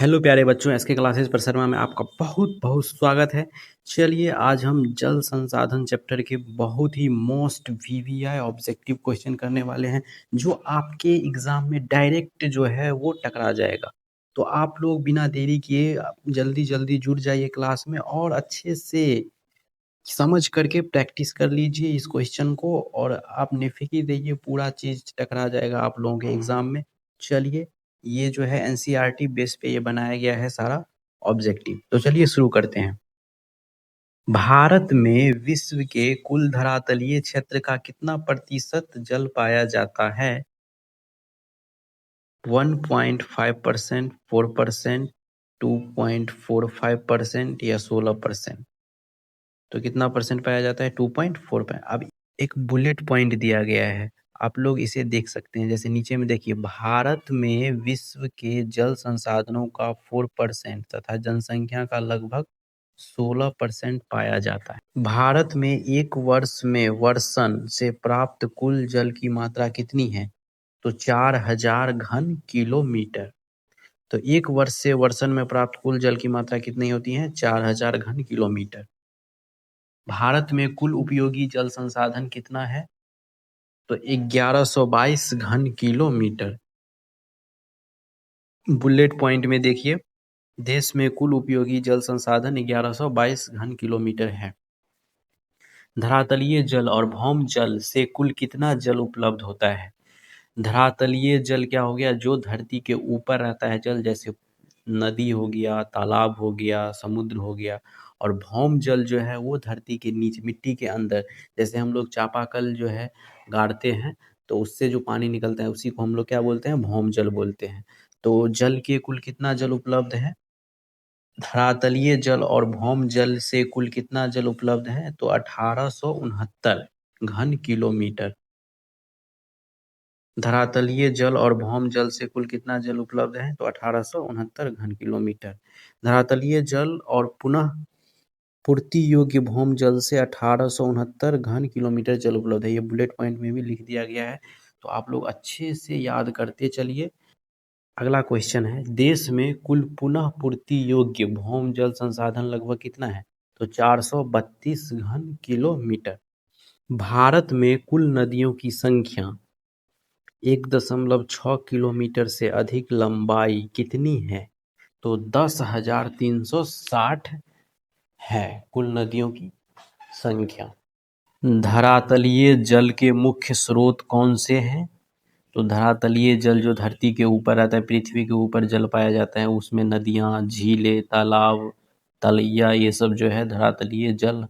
Hello प्यारे बच्चों, SK classes परिसरमा में आपका बहुत बहुत स्वागत है। चलिए आज हम जल संसाधन चैप्टर के बहुत ही मोस्ट वीवीआई ऑब्जेक्टिव क्वेश्चन करने वाले हैं, जो आपके एग्जाम में डायरेक्ट जो है वो टकरा जाएगा। तो आप लोग बिना देरी किए जल्दी जल्दी जुड़ जाइए क्लास में और अच्छे से समझ करके प्रैक्टिस कर लीजिए इस क्वेश्चन को, और आप निफिकी रहिए, पूरा चीज टकरा जाएगा आप लोगों के एग्जाम में। चलिए, ये जो है एनसीईआरटी बेस पे ये बनाया गया है सारा ऑब्जेक्टिव। तो चलिए शुरू करते हैं। भारत में विश्व के कुल धरातलीय क्षेत्र का कितना प्रतिशत जल पाया जाता है? 1.5%, 4%, 2.45% या 16%? तो कितना परसेंट पाया जाता है? 2.4। अब एक बुलेट पॉइंट दिया गया है, आप लोग इसे देख सकते हैं। जैसे नीचे में देखिए, भारत में विश्व के जल संसाधनों का 4% तथा जनसंख्या का लगभग 16% पाया जाता है। भारत में एक वर्ष में वर्षण से प्राप्त कुल जल की मात्रा कितनी है? तो 4000 घन किलोमीटर। तो एक वर्ष से वर्षण में प्राप्त कुल जल की मात्रा कितनी होती है? 4000 घन किलोमीटर। भारत में कुल उपयोगी जल संसाधन कितना है? तो 1122 घन किलोमीटर। बुलेट पॉइंट में देखिए, देश में कुल उपयोगी जल संसाधन 1122 घन किलोमीटर है। धरातलीय जल और भौम जल से कुल कितना जल उपलब्ध होता है? धरातलीय जल क्या हो गया? जो धरती के ऊपर रहता है जल, जैसे नदी हो गया, तालाब हो गया, समुद्र हो गया। और भौम जल जो है वो धरती के नीचे मिट्टी के अंदर, जैसे हम लोग चापाकल जो है गाड़ते हैं तो उससे जो पानी निकलता है उसी को हम लोग क्या बोलते हैं? भौम जल बोलते हैं। तो जल के कुल कितना जल उपलब्ध है? धरातलीय जल और भौम जल से कुल कितना जल उपलब्ध है? तो 1869 घन किलोमीटर। धरातलीय जल और भौम जल से कुल कितना जल उपलब्ध है? तो 1869 घन किलोमीटर। धरातलीय जल और पुनः पूर्ति योग्य भौम जल से 1869 घन किलोमीटर जल उपलब्ध है। ये बुलेट पॉइंट में भी लिख दिया गया है, तो आप लोग अच्छे से याद करते चलिए। अगला क्वेश्चन है, देश में कुल पुनः पूर्ति योग्य भौम जल संसाधन लगभग कितना है? तो 432 घन किलोमीटर। भारत में कुल नदियों की संख्या 1.6 किलोमीटर से अधिक लंबाई कितनी है? तो 10,360 है कुल नदियों की संख्या। धरातलीय जल के मुख्य स्रोत कौन से हैं? तो धरातलीय जल जो धरती के ऊपर रहता है, पृथ्वी के ऊपर जल पाया जाता है, उसमें नदियाँ, झीलें, तालाब, तलैया, ये सब जो है धरातलीय जल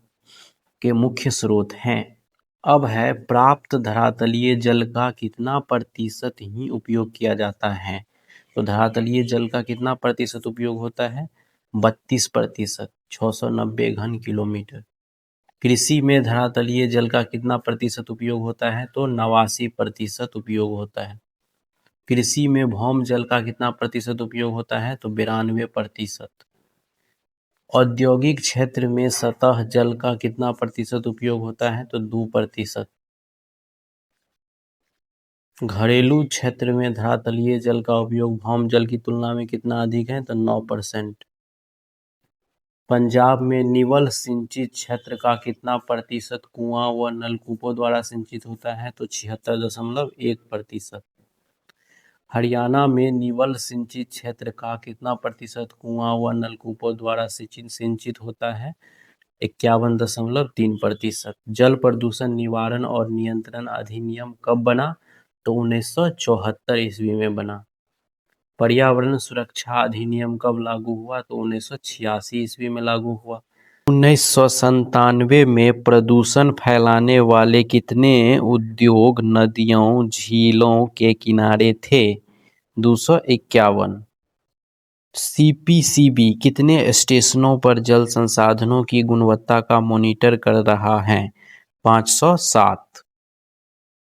के मुख्य स्रोत हैं। अब है, प्राप्त धरातलीय जल का कितना प्रतिशत ही उपयोग किया जाता है? तो धरातलीय जल का कितना प्रतिशत उपयोग होता है? 32%, 690 घन किलोमीटर। कृषि में धरातलीय जल का कितना प्रतिशत उपयोग होता है? तो 89% उपयोग होता है। कृषि में भौम जल का कितना प्रतिशत उपयोग होता है? तो 92%। औद्योगिक क्षेत्र में सतह जल का कितना प्रतिशत उपयोग होता है? तो 2%। घरेलू क्षेत्र में धरातलीय जल का उपयोग भौम जल की तुलना में कितना अधिक है? तो 9%। पंजाब में निवल सिंचित क्षेत्र का कितना प्रतिशत कुआं व नलकूपों द्वारा सिंचित होता है? तो 76.1%। हरियाणा में निवल सिंचित क्षेत्र का कितना प्रतिशत कुआं व नलकूपों द्वारा सिंचित होता है? 51.3%। जल प्रदूषण निवारण और नियंत्रण अधिनियम कब बना? तो 1974 ईस्वी में बना। पर्यावरण सुरक्षा अधिनियम कब लागू हुआ? तो 1986 ईस्वी में लागू हुआ। 1997 में प्रदूषण फैलाने वाले कितने उद्योग नदियों, झीलों के किनारे थे? 251। सीपीसीबी कितने स्टेशनों पर जल संसाधनों की गुणवत्ता का मॉनिटर कर रहा है? 507।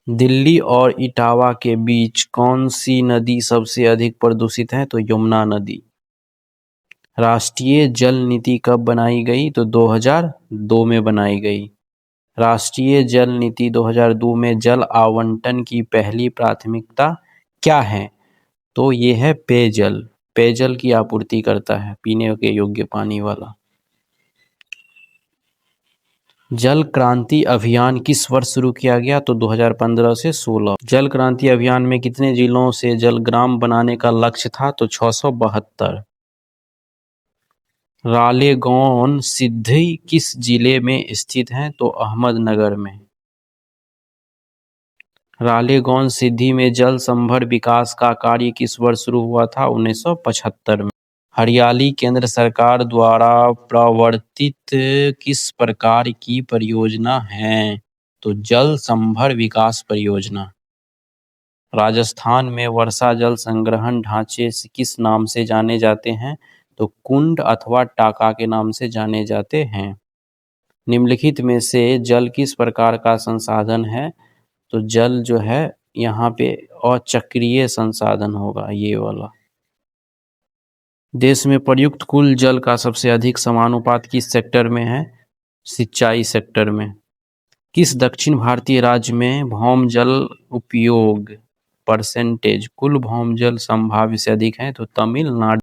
दिल्ली और इटावा के बीच कौन सी नदी सबसे अधिक प्रदूषित है? तो यमुना नदी। राष्ट्रीय जल नीति कब बनाई गई? तो 2002 में बनाई गई। राष्ट्रीय जल नीति 2002 में जल आवंटन की पहली प्राथमिकता क्या है? तो ये है पेयजल। पेयजल की आपूर्ति करता है, पीने के योग्य पानी वाला। जल क्रांति अभियान किस वर्ष शुरू किया गया? तो 2015 से 16। जल क्रांति अभियान में कितने जिलों से जलग्राम बनाने का लक्ष्य था? तो 672। रालेगौन सिद्धि किस जिले में स्थित है? तो अहमदनगर में। रालेगौन सिद्धि में जल संभर विकास का कार्य किस वर्ष शुरू हुआ था? 1975 में। हरियाली केंद्र सरकार द्वारा प्रवर्तित किस प्रकार की परियोजना है? तो जल संभर विकास परियोजना। राजस्थान में वर्षा जल संग्रहण ढांचे किस नाम से जाने जाते हैं? तो कुंड अथवा टाका के नाम से जाने जाते हैं। निम्नलिखित में से जल किस प्रकार का संसाधन है? तो जल जो है यहाँ पे अचक्रीय संसाधन होगा, ये वाला। देश में प्रयुक्त कुल जल का सबसे अधिक समानुपात किस सेक्टर में है? सिंचाई सेक्टर में। किस दक्षिण भारतीय राज्य में भौम जल उपयोग परसेंटेज कुल भौम जल संभाव्य से अधिक है? तो तमिलनाडु।